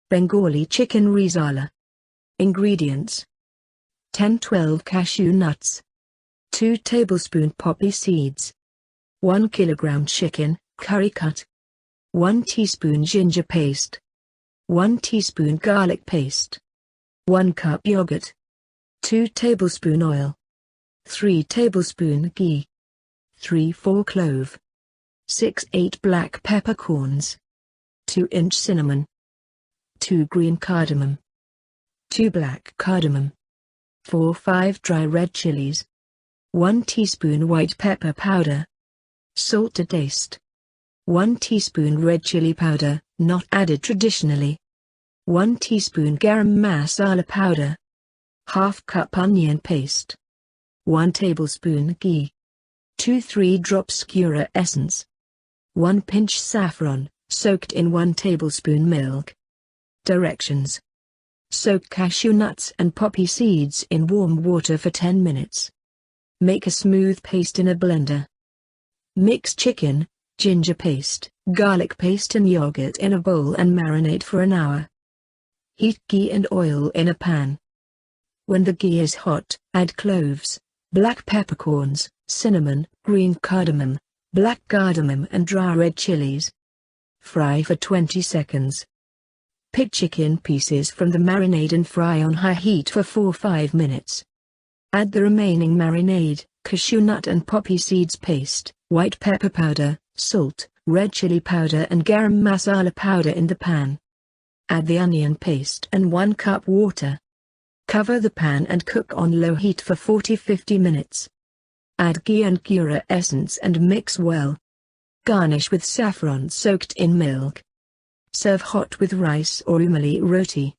Bengali Chicken Rezala. Ingredients: 10–12 cashew nuts, 2 tablespoon poppy seeds, 1 kilogram chicken, curry cut, 1 teaspoon ginger paste, 1 teaspoon garlic paste, 1 cup yogurt, 2 tablespoon oil, 3 tablespoon ghee, 3–4 clove, 6–8 black peppercorns, 2-inch cinnamon, 2 green cardamom, 2 black cardamom, 4–5 dry red chilies, 1 teaspoon white pepper powder, salt to taste, 1 teaspoon red chili powder, not added traditionally, 1 teaspoon garam masala powder, ½ cup onion paste, 1 tablespoon ghee, 2–3 drops Kewra essence, 1 pinch saffron, soaked in 1 tablespoon milk. Directions: soak cashew nuts and poppy seeds in warm water for 10 minutes. Make a smooth paste in a blender. Mix chicken, ginger paste, garlic paste and yogurt in a bowl and marinate for an hour. Heat ghee and oil in a pan. When the ghee is hot, add cloves, black peppercorns, cinnamon, green cardamom, black cardamom and dry red chilies. Fry for 20 seconds. Pick chicken pieces from the marinade and fry on high heat for 4–5 minutes. Add the remaining marinade, cashew nut and poppy seeds paste, white pepper powder, salt, red chili powder and garam masala powder in the pan. Add the onion paste and 1 cup water. Cover the pan and cook on low heat for 40–50 minutes. Add ghee and Kewra essence and mix well. Garnish with saffron soaked in milk. Serve hot with rice or umali roti.